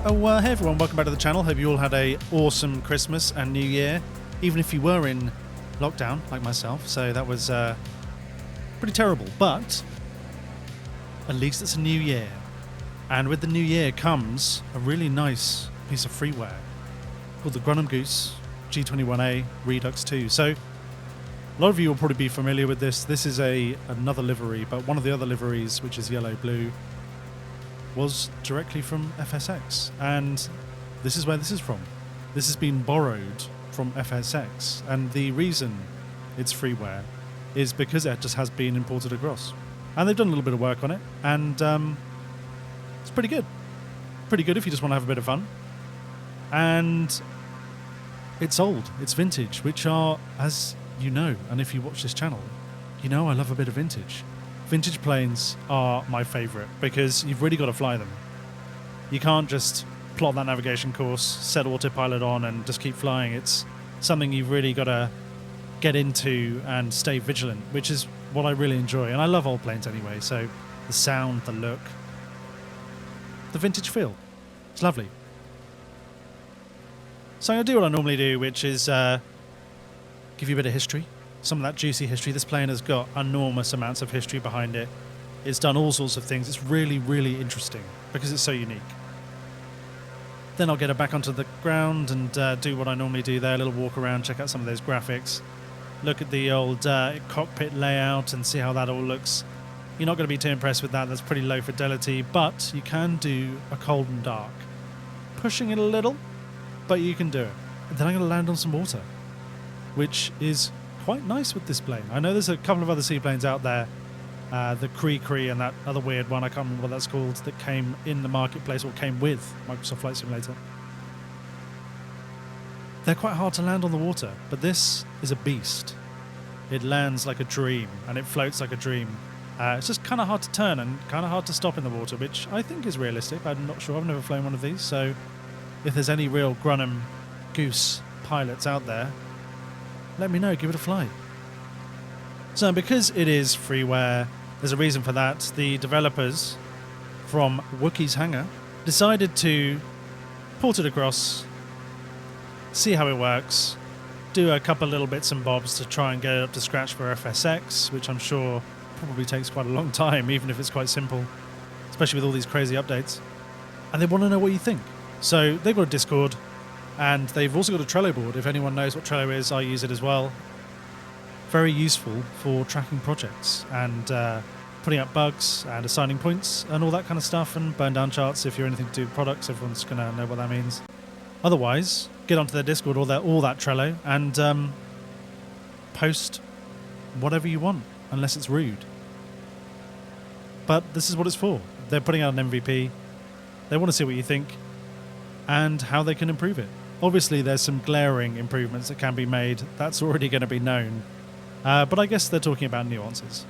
Hey everyone, welcome back to the channel. Hope you all had a awesome Christmas and New Year, even if you were in lockdown like myself. So that was pretty terrible, but at least it's a new year. And with the new year comes a really nice piece of freeware called the Grumman Goose G21A Redux 2. So a lot of you will probably be familiar with this. This is another livery, but one of the other liveries, which is yellow-blue, was directly from FSX, and this is where this is from. This has been borrowed from FSX, and the reason it's freeware is because it just has been imported across. And they've done a little bit of work on it, and it's pretty good. Pretty good if you just want to have a bit of fun. And it's old, it's vintage, which are, as you know, and if you watch this channel, you know I love a bit of vintage. Vintage planes are my favourite because you've really got to fly them. You can't just plot that navigation course, set autopilot on and just keep flying. It's something you've really got to get into and stay vigilant, which is what I really enjoy. And I love old planes anyway, so the sound, the look, the vintage feel. It's lovely. So I'm going to do what I normally do, which is give you a bit of history. Some of that juicy history. This plane has got enormous amounts of history behind it. It's done all sorts of things. It's really, really interesting because it's so unique. Then I'll get it back onto the ground and do what I normally do there, a little walk around, check out some of those graphics, look at the old cockpit layout and see how that all looks. You're not going to be too impressed with that. That's pretty low fidelity, but you can do a cold and dark. Pushing it a little, but you can do it. And then I'm going to land on some water, which is quite nice with this plane. I know there's a couple of other seaplanes out there, the Kraken and that other weird one, I can't remember what that's called, that came in the marketplace or came with Microsoft Flight Simulator. They're quite hard to land on the water, but this is a beast. It lands like a dream and it floats like a dream. It's just kind of hard to turn and kind of hard to stop in the water, which I think is realistic. I'm not sure, I've never flown one of these, so if there's any real Grumman Goose pilots out there, let me know, give it a fly. So because it is freeware, there's a reason for that. The developers from Wookiee's hangar decided to port it across, see how it works, do a couple little bits and bobs to try and get it up to scratch for FSX, which I'm sure probably takes quite a long time, even if it's quite simple, especially with all these crazy updates. And they want to know what you think. So they've got a Discord, and they've also got a Trello board. If anyone knows what Trello is, I use it as well. Very useful for tracking projects and putting up bugs and assigning points and all that kind of stuff, and burn down charts if you're anything to do with products. Everyone's going to know what that means. Otherwise, get onto their Discord or all that Trello and post whatever you want, unless it's rude. But this is what it's for. They're putting out an MVP. They want to see what you think and how they can improve it. Obviously, there's some glaring improvements that can be made. That's already going to be known. But I guess they're talking about nuances.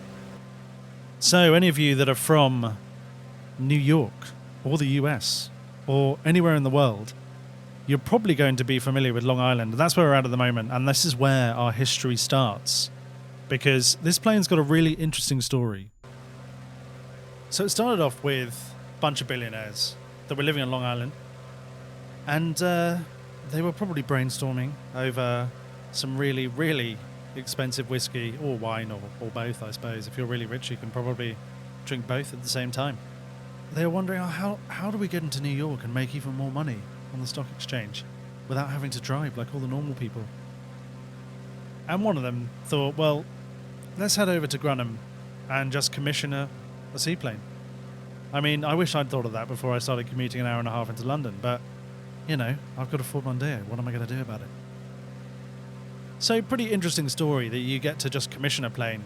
So any of you that are from New York or the US or anywhere in the world, you're probably going to be familiar with Long Island. That's where we're at the moment. And this is where our history starts, because this plane's got a really interesting story. So it started off with a bunch of billionaires that were living on Long Island. And they were probably brainstorming over some really, really expensive whiskey or wine or both, I suppose. If you're really rich, you can probably drink both at the same time. They were wondering, how do we get into New York and make even more money on the stock exchange without having to drive like all the normal people? And one of them thought, well, let's head over to Grumman and just commission a seaplane. I mean, I wish I'd thought of that before I started commuting an hour and a half into London, but you know, I've got a Ford Mondeo. What am I going to do about it? So, pretty interesting story that you get to just commission a plane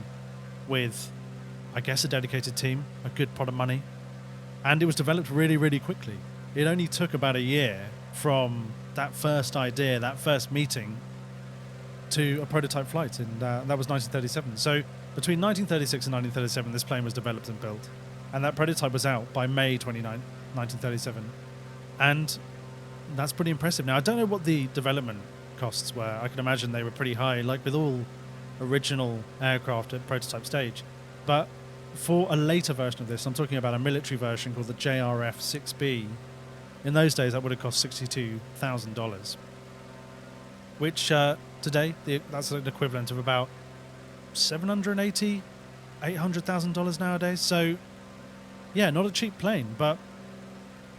with, I guess, a dedicated team, a good pot of money, and it was developed really, really quickly. It only took about a year from that first idea, that first meeting, to a prototype flight, and that was 1937. So, between 1936 and 1937, this plane was developed and built, and that prototype was out by May 29, 1937, and that's pretty impressive. Now, I don't know what the development costs were. I can imagine they were pretty high, like with all original aircraft at prototype stage. But for a later version of this, I'm talking about a military version called the JRF-6B, In those days, that would have cost $62,000, which today, that's an equivalent of about $780,000, $800,000 nowadays. So, yeah, not a cheap plane, but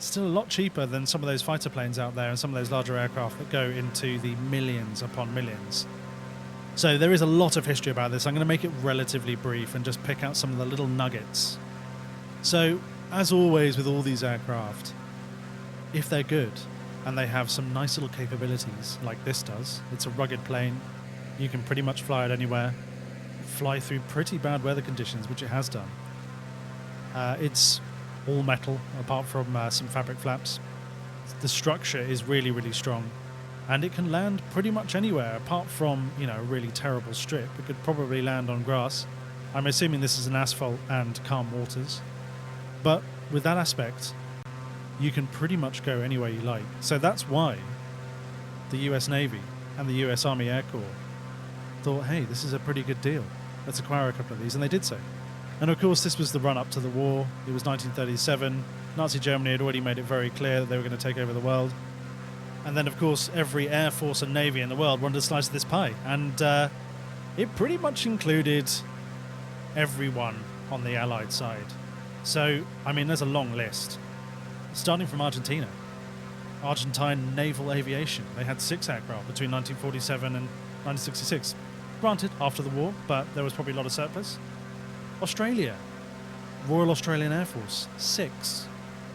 still a lot cheaper than some of those fighter planes out there and some of those larger aircraft that go into the millions upon millions. So there is a lot of history about this. I'm going to make it relatively brief and just pick out some of the little nuggets. So, as always with all these aircraft, if they're good and they have some nice little capabilities like this does, it's a rugged plane, you can pretty much fly it anywhere, fly through pretty bad weather conditions, which it has done. It's all metal apart from some fabric flaps. The structure is really, really strong, and it can land pretty much anywhere apart from, you know, a really terrible strip. It could probably land on grass. I'm assuming this is an asphalt and calm waters, but with that aspect, you can pretty much go anywhere you like. So that's why the US Navy and the US Army Air Corps thought, hey, this is a pretty good deal. Let's acquire a couple of these, and they did so. And of course, this was the run-up to the war. It was 1937. Nazi Germany had already made it very clear that they were going to take over the world. And then, of course, every air force and navy in the world wanted a slice of this pie. And it pretty much included everyone on the Allied side. So, I mean, there's a long list. Starting from Argentina. Argentine Naval Aviation. They had 6 aircraft between 1947 and 1966. Granted, after the war, but there was probably a lot of surplus. Australia, Royal Australian Air Force, 6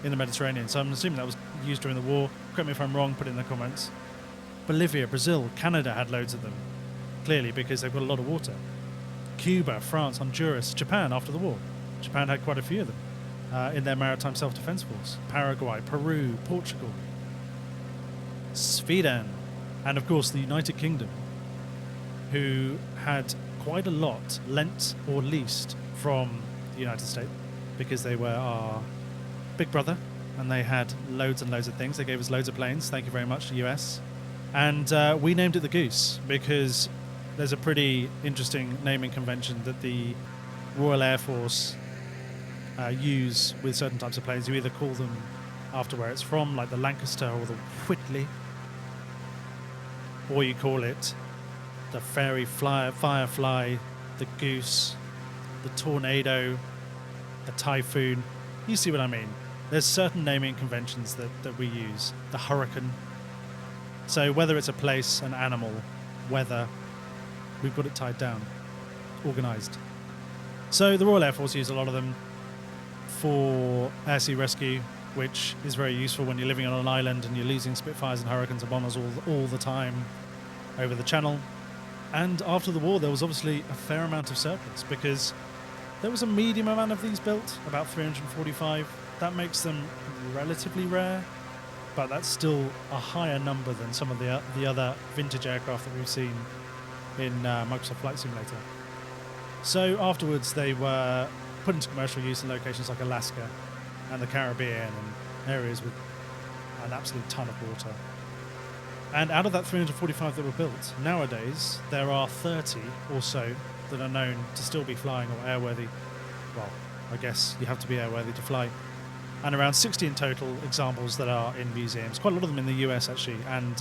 in the Mediterranean. So I'm assuming that was used during the war. Correct me if I'm wrong, put it in the comments. Bolivia, Brazil, Canada had loads of them, clearly because they've got a lot of water. Cuba, France, Honduras, Japan after the war. Japan had quite a few of them in their maritime self-defense force. Paraguay, Peru, Portugal, Sweden, and of course the United Kingdom, who had quite a lot lent or leased from the United States because they were our big brother and they had loads and loads of things. They gave us loads of planes. Thank you very much, the US. And we named it the Goose because there's a pretty interesting naming convention that the Royal Air Force use with certain types of planes. You either call them after where it's from, like the Lancaster or the Whitley, or you call it the Firefly, the Goose, the Tornado, the Typhoon. You see what I mean? There's certain naming conventions that we use. The Hurricane. So whether it's a place, an animal, weather, we've got it tied down, organised. So the Royal Air Force use a lot of them for air sea rescue, which is very useful when you're living on an island and you're losing Spitfires and Hurricanes and bombers all the time over the channel. And after the war, there was obviously a fair amount of surplus because there was a medium amount of these built, about 345. That makes them relatively rare, but that's still a higher number than some of the other vintage aircraft that we've seen in Microsoft Flight Simulator. So afterwards, they were put into commercial use in locations like Alaska and the Caribbean and areas with an absolute ton of water. And out of that 345 that were built, nowadays there are 30 or so that are known to still be flying or airworthy. Well, I guess you have to be airworthy to fly. And around 60 in total examples that are in museums. Quite a lot of them in the US actually, and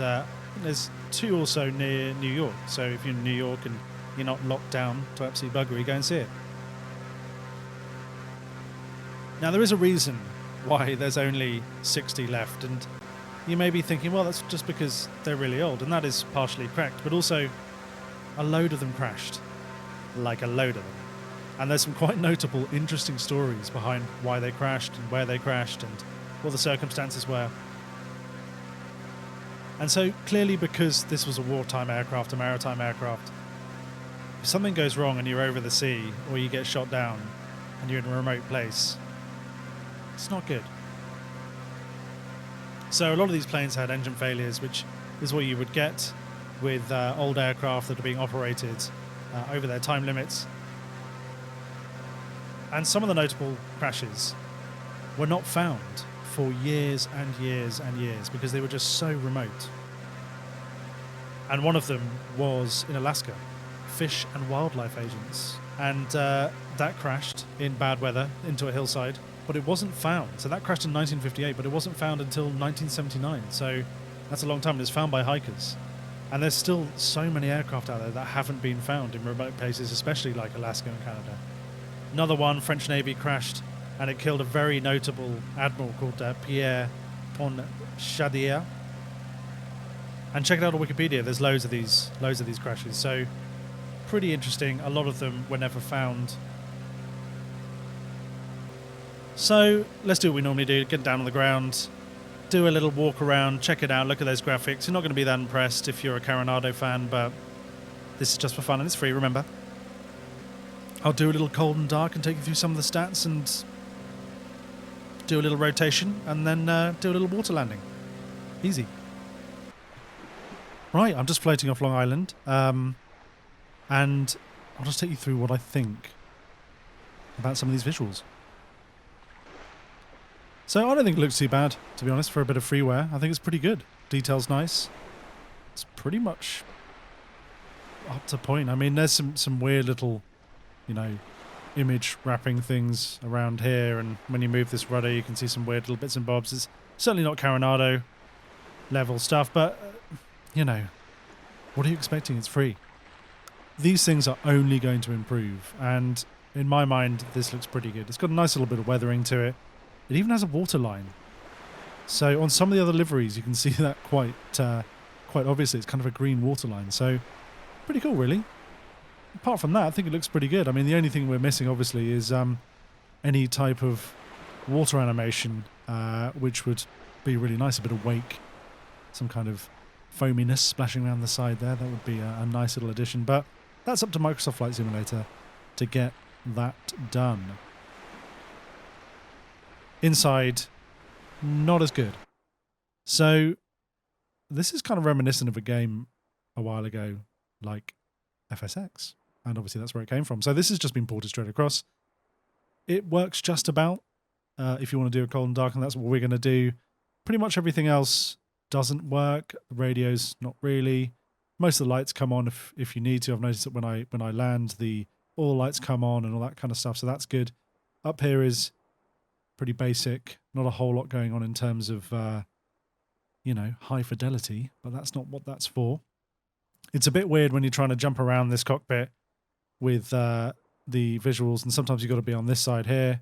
there's 2 also near New York. So if you're in New York and you're not locked down to absolute buggery, go and see it. Now there is a reason why there's only 60 left, and you may be thinking, well, that's just because they're really old, and that is partially correct, but also a load of them crashed. Like a load of them. And there's some quite notable, interesting stories behind why they crashed and where they crashed and what the circumstances were. And so, clearly because this was a wartime aircraft, a maritime aircraft, if something goes wrong and you're over the sea, or you get shot down and you're in a remote place, it's not good. So a lot of these planes had engine failures, which is what you would get with old aircraft that are being operated over their time limits. And some of the notable crashes were not found for years and years and years because they were just so remote. And one of them was in Alaska, Fish and Wildlife Agents. And that crashed in bad weather into a hillside. but it wasn't found. So that crashed in 1958, but it wasn't found until 1979. So that's a long time. And it's found by hikers. And there's still so many aircraft out there that haven't been found in remote places, especially like Alaska and Canada. Another one, French Navy crashed, and it killed a very notable admiral called Pierre Ponchadier. And check it out on Wikipedia. There's loads of these crashes. So pretty interesting. A lot of them were never found. So let's do what we normally do. Get down on the ground, do a little walk around, check it out, look at those graphics. You're not going to be that impressed if you're a Coronado fan, but this is just for fun and it's free, remember. I'll do a little cold and dark and take you through some of the stats and do a little rotation and then do a little water landing. Easy. Right, I'm just floating off Long Island, and I'll just take you through what I think about some of these visuals. So I don't think it looks too bad, to be honest, for a bit of freeware. I think it's pretty good. Detail's nice. It's pretty much up to point. I mean, there's some weird little, you know, image wrapping things around here, and when you move this rudder, you can see some weird little bits and bobs. It's certainly not Coronado level stuff, but you know, what are you expecting? It's free. These things are only going to improve, and in my mind, this looks pretty good. It's got a nice little bit of weathering to it. It even has a water line. So on some of the other liveries, you can see that quite obviously. It's kind of a green water line. So pretty cool, really. Apart from that, I think it looks pretty good. I mean, the only thing we're missing, obviously, is any type of water animation, which would be really nice. A bit of wake, some kind of foaminess splashing around the side there. That would be a nice little addition. But that's up to Microsoft Flight Simulator to get that done. Inside, not as good. So this is kind of reminiscent of a game a while ago, like FSX. And obviously that's where it came from. So this has just been ported straight across. It works just about if you want to do a cold and dark, and that's what we're going to do. Pretty much everything else doesn't work. The radio's not really. Most of the lights come on if you need to. I've noticed that when I land, all lights come on and all that kind of stuff. So that's good. Up here is pretty basic. Not a whole lot going on in terms of you know, high fidelity, but that's not what that's for. It's a bit weird when you're trying to jump around this cockpit with the visuals, and sometimes you've got to be on this side here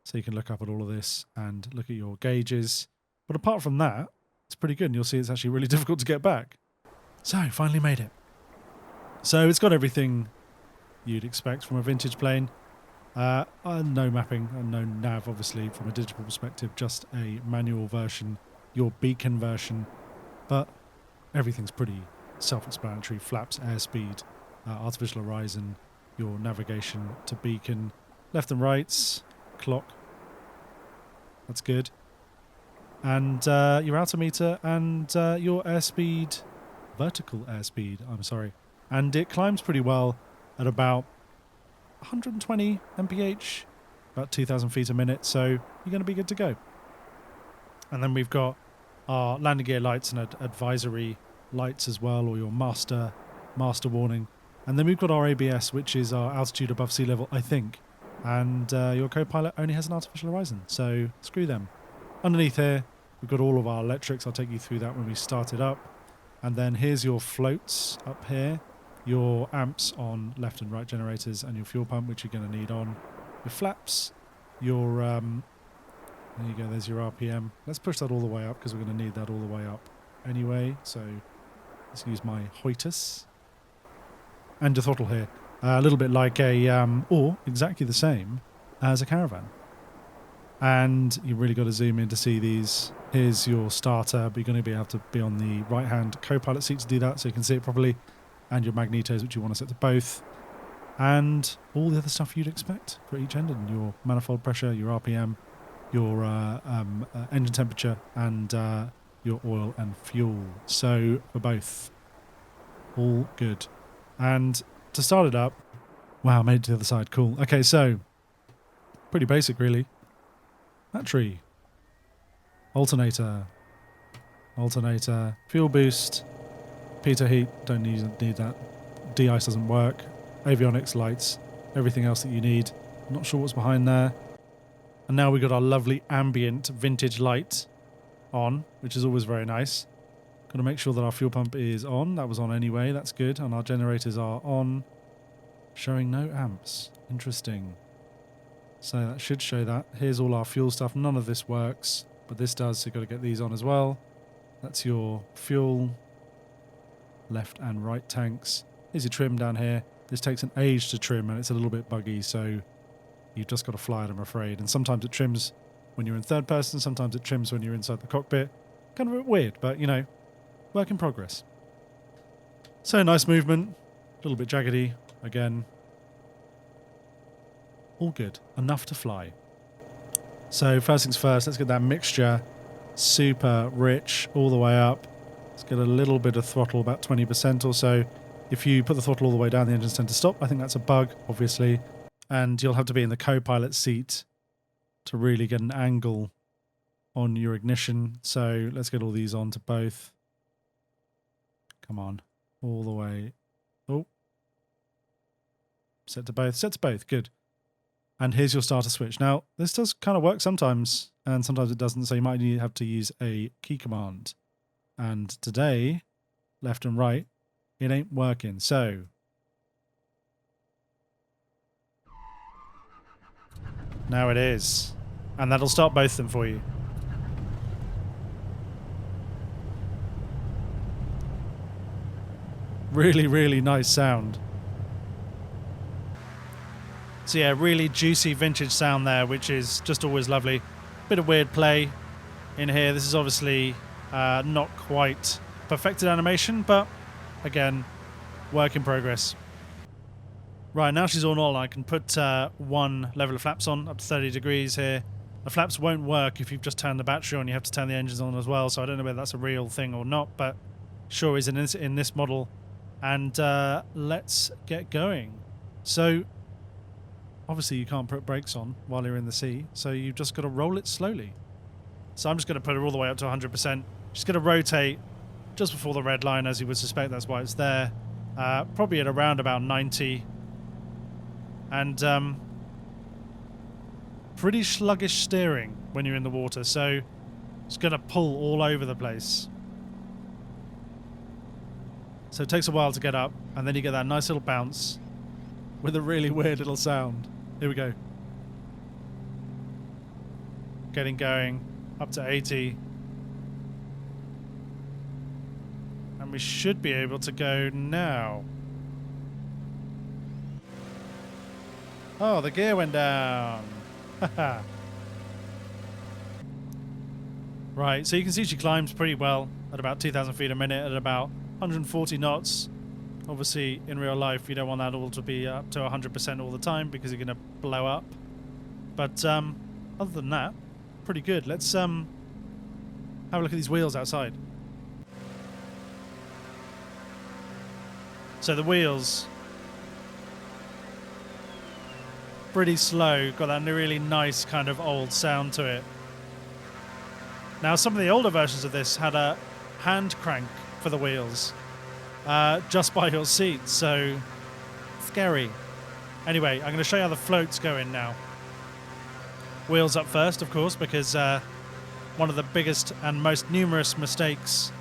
so you can look up at all of this and look at your gauges. But apart from that, it's pretty good, and you'll see it's actually really difficult to get back. So, finally made it. So it's got everything you'd expect from a vintage plane. No mapping and no nav, obviously, from a digital perspective, just a manual version, your beacon version, but everything's pretty self-explanatory. Flaps, airspeed, artificial horizon, your navigation to beacon, left and rights, clock, that's good, and your altimeter and your airspeed, vertical airspeed, I'm sorry, and it climbs pretty well at about 120 mph, about 2,000 feet a minute, so you're going to be good to go. And then we've got our landing gear lights and advisory lights as well, or your master warning. And then we've got our ABS, which is our altitude above sea level, I think. And your co-pilot only has an artificial horizon, so screw them. Underneath here, we've got all of our electrics. I'll take you through that when we start it up. And then here's your floats up here, your amps on left and right generators, and your fuel pump, which you're going to need on. Your flaps, your there you go, there's your RPM. Let's push that all the way up because we're going to need that all the way up anyway. So let's use my Hoitus. And your throttle here. A little bit like or exactly the same as a Caravan. And you've really got to zoom in to see these. Here's your starter, but you're going to be able to be on the right-hand co-pilot seat to do that so you can see it properly. And your magnetos, which you want to set to both. And all the other stuff you'd expect for each engine. Your manifold pressure, your RPM, your engine temperature, and your oil and fuel. So for both, all good. And to start it up, wow, made it to the other side, cool. Okay, so pretty basic really. Battery, alternator, fuel boost, pitot heat, don't need that. De-ice doesn't work. Avionics, lights, everything else that you need. I'm not sure what's behind there. And now we've got our lovely ambient vintage light on, which is always very nice. Got to make sure that our fuel pump is on. That was on anyway. That's good. And our generators are on, showing no amps. Interesting. So that should show that. Here's all our fuel stuff. None of this works, but this does, so you've got to get these on as well. That's your fuel, left and right tanks. Here's your trim down here. This takes an age to trim, and it's a little bit buggy, so you've just got to fly it, I'm afraid. And sometimes it trims when you're in third person, sometimes it trims when you're inside the cockpit. Kind of a bit weird, but, you know, work in progress. So nice movement, a little bit jaggedy again. All good, enough to fly. So first things first, let's get that mixture super rich all the way up. Let's get a little bit of throttle, about 20% or so. If you put the throttle all the way down, the engines tend to stop. I think that's a bug, obviously. And you'll have to be in the co-pilot seat to really get an angle on your ignition. So let's get all these on to both. Come on, all the way. Oh, set to both, good. And here's your starter switch. Now, this does kind of work sometimes, and sometimes it doesn't, so you might have to use a key command. And today, left and right, it ain't working. So now it is. And that'll start both of them for you. Really, really nice sound. So yeah, really juicy vintage sound there, which is just always lovely. Bit of weird play in here. This is obviously not quite perfected animation, but again, work in progress. Right, now she's all in all, I can put one level of flaps on, up to 30 degrees here. The flaps won't work if you've just turned the battery on. You have to turn the engines on as well, so I don't know whether that's a real thing or not, but sure is in this model. And let's get going. So obviously you can't put brakes on while you're in the sea, so you've just got to roll it slowly. So I'm just going to put her all the way up to 100%. She's going to rotate just before the red line, as you would suspect. That's why it's there. Probably at around about 90. And pretty sluggish steering when you're in the water, so it's going to pull all over the place. So it takes a while to get up, and then you get that nice little bounce with a really weird little sound. Here we go. Getting going, up to 80. And we should be able to go now. Oh, the gear went down. Right, so you can see she climbs pretty well at about 2,000 feet a minute at about 140 knots. Obviously, in real life, you don't want that all to be up to 100% all the time because you're going to blow up. But other than that, pretty good. Let's have a look at these wheels outside. So the wheels, pretty slow, got that really nice kind of old sound to it. Now, some of the older versions of this had a hand crank for the wheels, just by your seat, so scary. Anyway, I'm going to show you how the floats go in now. Wheels up first, of course, because one of the biggest and most numerous mistakes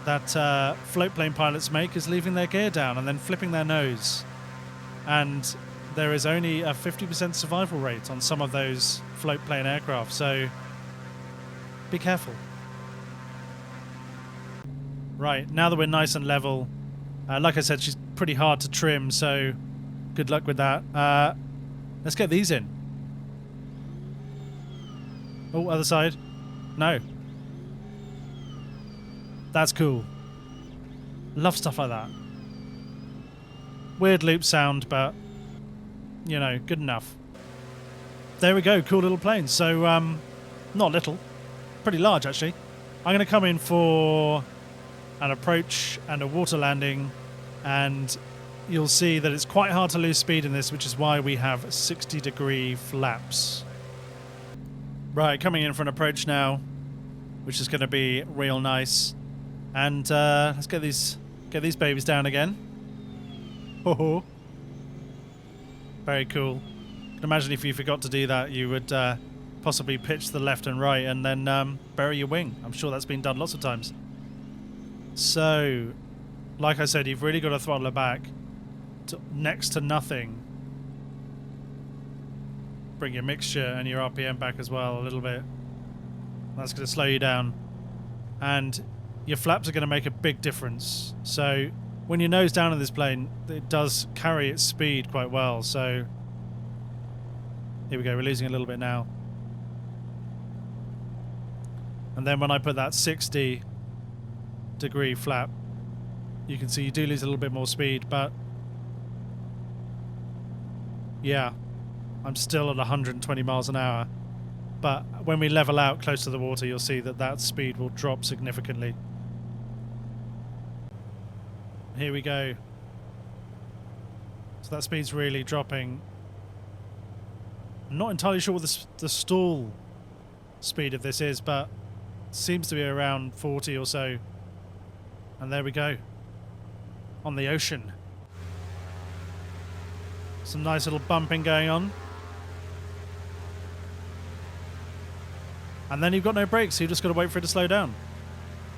that float plane pilots make is leaving their gear down and then flipping their nose. And there is only a 50% survival rate on some of those float plane aircraft, so be careful. Right, now that we're nice and level, like I said, she's pretty hard to trim, so good luck with that. Let's get these in. Oh, other side. No. That's cool. Love stuff like that. Weird loop sound, but, you know, good enough. There we go, cool little plane. So, not little, pretty large actually. I'm going to come in for an approach and a water landing, and you'll see that it's quite hard to lose speed in this, which is why we have 60-degree flaps. Right, coming in for an approach now, which is going to be real nice. And let's get these babies down again. Ho-ho. Very cool. I can imagine if you forgot to do that, you would possibly pitch to the left and right and then bury your wing. I'm sure that's been done lots of times. So, like I said, you've really got to throttle it back to next to nothing. Bring your mixture and your RPM back as well a little bit. That's going to slow you down. And your flaps are going to make a big difference. So when you're nose down in this plane, it does carry its speed quite well. So here we go, we're losing a little bit now. And then when I put that 60-degree flap, you can see you do lose a little bit more speed, but yeah, I'm still at 120 miles an hour. But when we level out close to the water, you'll see that that speed will drop significantly. Here we go. So that speed's really dropping. I'm not entirely sure what the stall speed of this is, but it seems to be around 40 or so. And there we go. On the ocean. Some nice little bumping going on. And then you've got no brakes, so you've just got to wait for it to slow down.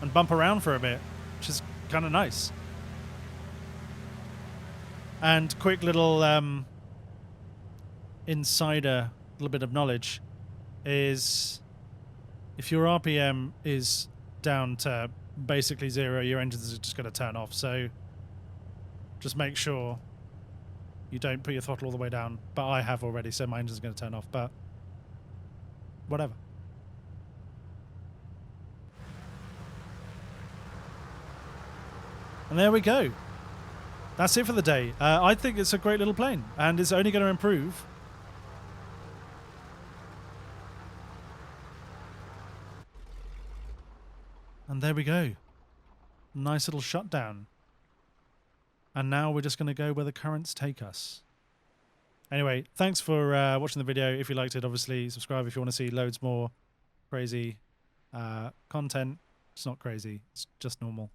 And bump around for a bit, which is kind of nice. And quick little insider, little bit of knowledge, is if your RPM is down to basically 0, your engines are just going to turn off. So just make sure you don't put your throttle all the way down. But I have already, so my engine's going to turn off. But whatever. And there we go. That's it for the day. I think it's a great little plane, and it's only going to improve. And there we go. Nice little shutdown. And now we're just going to go where the currents take us. Anyway, thanks for watching the video. If you liked it, obviously subscribe if you want to see loads more crazy content. It's not crazy, it's just normal.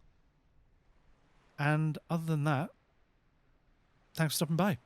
And other than that, thanks for stopping by.